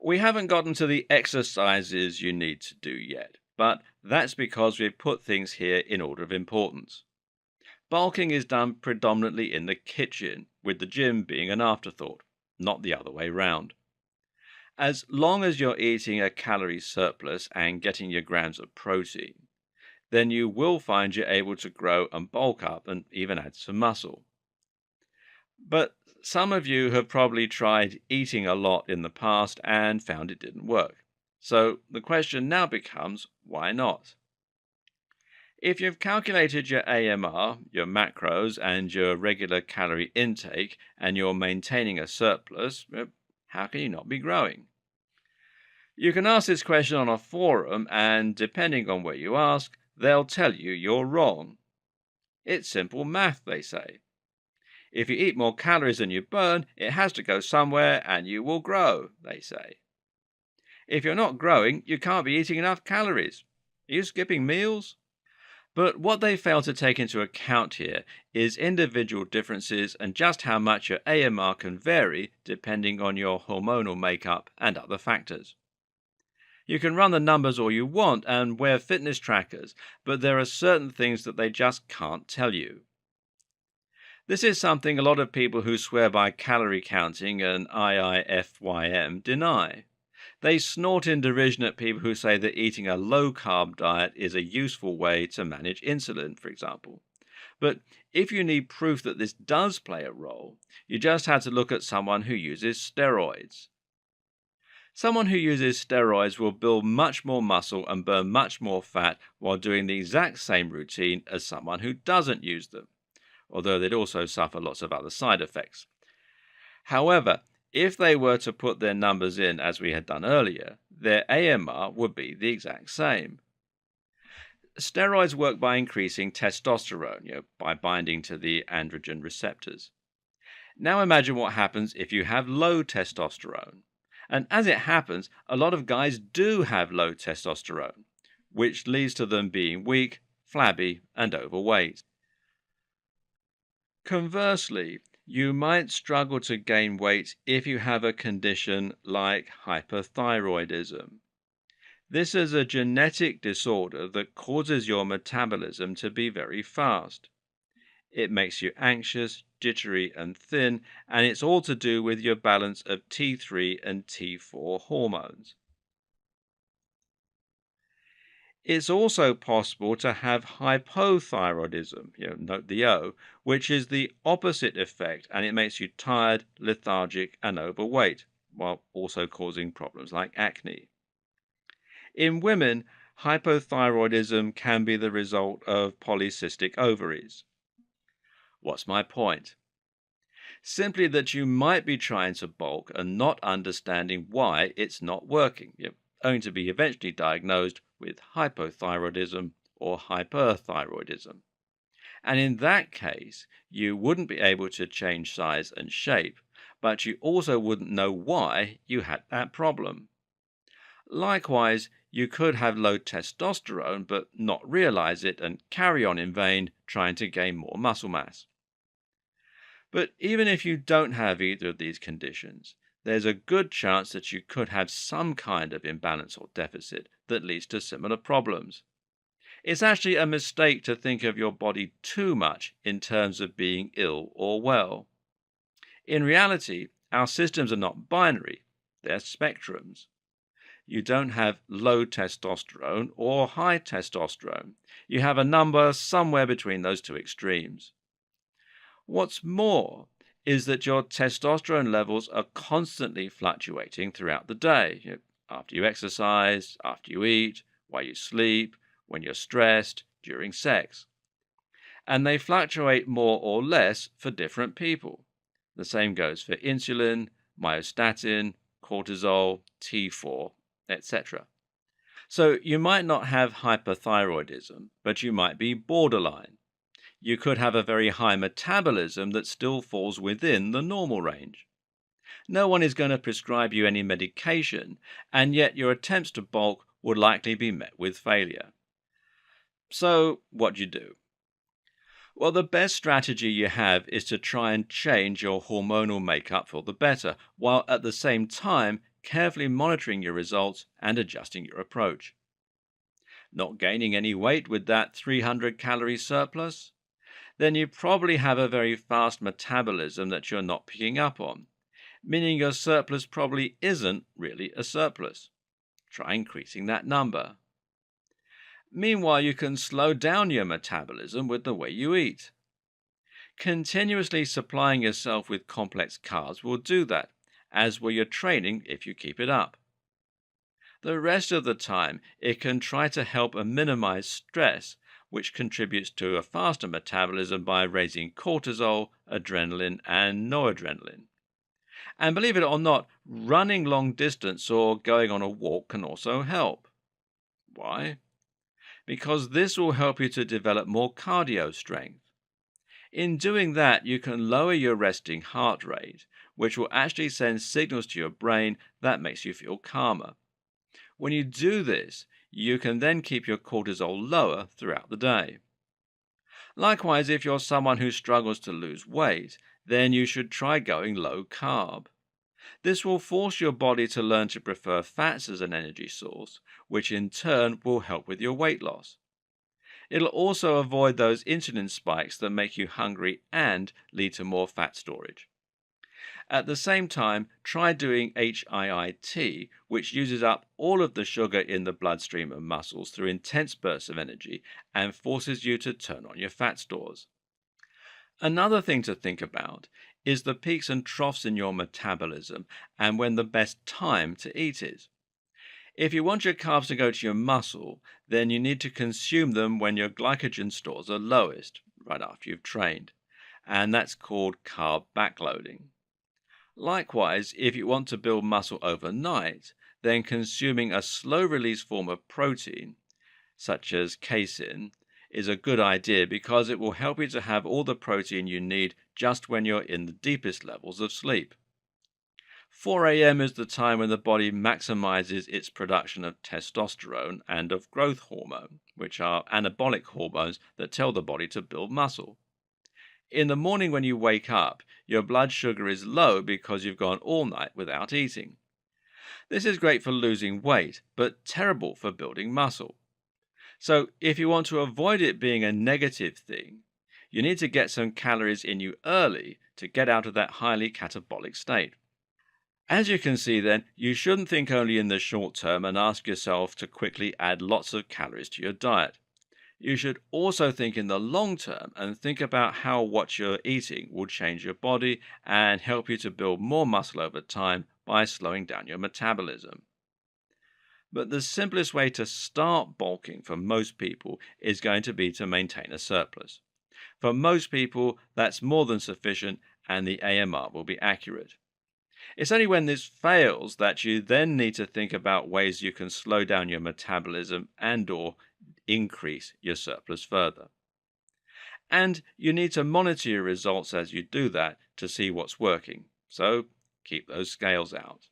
We haven't gotten to the exercises you need to do yet, but that's because we've put things here in order of importance. Bulking is done predominantly in the kitchen, with the gym being an afterthought, not the other way round. As long as you're eating a calorie surplus and getting your grams of protein, then you will find you're able to grow and bulk up and even add some muscle. But some of you have probably tried eating a lot in the past and found it didn't work. So the question now becomes, why not? If you've calculated your AMR, your macros, and your regular calorie intake, and you're maintaining a surplus, how can you not be growing? You can ask this question on a forum, and depending on where you ask, they'll tell you you're wrong. It's simple math, they say. If you eat more calories than you burn, it has to go somewhere and you will grow, they say. If you're not growing, you can't be eating enough calories. Are you skipping meals? But what they fail to take into account here is individual differences and just how much your AMR can vary depending on your hormonal makeup and other factors. You can run the numbers all you want and wear fitness trackers, but there are certain things that they just can't tell you. This is something a lot of people who swear by calorie counting and IIFYM deny. They snort in derision at people who say that eating a low-carb diet is a useful way to manage insulin, for example. But if you need proof that this does play a role, you just have to look at someone who uses steroids. Someone who uses steroids will build much more muscle and burn much more fat while doing the exact same routine as someone who doesn't use them, although they'd also suffer lots of other side effects. However, if they were to put their numbers in as we had done earlier, their AMR would be the exact same. Steroids work by increasing testosterone, by binding to the androgen receptors. Now imagine what happens if you have low testosterone. And as it happens, a lot of guys do have low testosterone, which leads to them being weak, flabby, and overweight. Conversely, you might struggle to gain weight if you have a condition like hyperthyroidism. This is a genetic disorder that causes your metabolism to be very fast. It makes you anxious, jittery, and thin, and it's all to do with your balance of T3 and T4 hormones. It's also possible to have hypothyroidism, note the O, which is the opposite effect, and it makes you tired, lethargic, and overweight, while also causing problems like acne. In women, hypothyroidism can be the result of polycystic ovaries. What's my point? Simply that you might be trying to bulk and not understanding why it's not working, only to be eventually diagnosed with hypothyroidism or hyperthyroidism. And in that case, you wouldn't be able to change size and shape, but you also wouldn't know why you had that problem. Likewise, you could have low testosterone but not realize it and carry on in vain trying to gain more muscle mass. But even if you don't have either of these conditions, there's a good chance that you could have some kind of imbalance or deficit that leads to similar problems. It's actually a mistake to think of your body too much in terms of being ill or well. In reality, our systems are not binary, they're spectrums. You don't have low testosterone or high testosterone. You have a number somewhere between those two extremes. What's more is that your testosterone levels are constantly fluctuating throughout the day. After you exercise, after you eat, while you sleep, when you're stressed, during sex. And they fluctuate more or less for different people. The same goes for insulin, myostatin, cortisol, T4, etc. So you might not have hyperthyroidism, but you might be borderline. You could have a very high metabolism that still falls within the normal range. No one is going to prescribe you any medication, and yet your attempts to bulk would likely be met with failure. So, what do you do? Well, the best strategy you have is to try and change your hormonal makeup for the better, while at the same time carefully monitoring your results and adjusting your approach. Not gaining any weight with that 300 calorie surplus? Then you probably have a very fast metabolism that you're not picking up on, meaning your surplus probably isn't really a surplus. Try increasing that number. Meanwhile, you can slow down your metabolism with the way you eat. Continuously supplying yourself with complex carbs will do that, as will your training if you keep it up. The rest of the time, it can try to help and minimize stress, which contributes to a faster metabolism by raising cortisol, adrenaline, and noradrenaline. And believe it or not, running long distance or going on a walk can also help. Why? Because this will help you to develop more cardio strength. In doing that, you can lower your resting heart rate, which will actually send signals to your brain that makes you feel calmer. When you do this, you can then keep your cortisol lower throughout the day. Likewise, if you're someone who struggles to lose weight, then you should try going low carb. This will force your body to learn to prefer fats as an energy source, which in turn will help with your weight loss. It'll also avoid those insulin spikes that make you hungry and lead to more fat storage. At the same time, try doing HIIT, which uses up all of the sugar in the bloodstream and muscles through intense bursts of energy and forces you to turn on your fat stores. Another thing to think about is the peaks and troughs in your metabolism and when the best time to eat is. If you want your carbs to go to your muscle, then you need to consume them when your glycogen stores are lowest, right after you've trained, and that's called carb backloading. Likewise, if you want to build muscle overnight, then consuming a slow-release form of protein, such as casein, is a good idea because it will help you to have all the protein you need just when you're in the deepest levels of sleep. 4 a.m. is the time when the body maximizes its production of testosterone and of growth hormone, which are anabolic hormones that tell the body to build muscle. In the morning when you wake up, your blood sugar is low because you've gone all night without eating. This is great for losing weight, but terrible for building muscle. So if you want to avoid it being a negative thing, you need to get some calories in you early to get out of that highly catabolic state. As you can see then, you shouldn't think only in the short term and ask yourself to quickly add lots of calories to your diet. You should also think in the long term and think about how what you're eating will change your body and help you to build more muscle over time by slowing down your metabolism. But the simplest way to start bulking for most people is going to be to maintain a surplus. For most people, that's more than sufficient and the AMR will be accurate. It's only when this fails that you then need to think about ways you can slow down your metabolism and/or increase your surplus further. And you need to monitor your results as you do that to see what's working. So keep those scales out.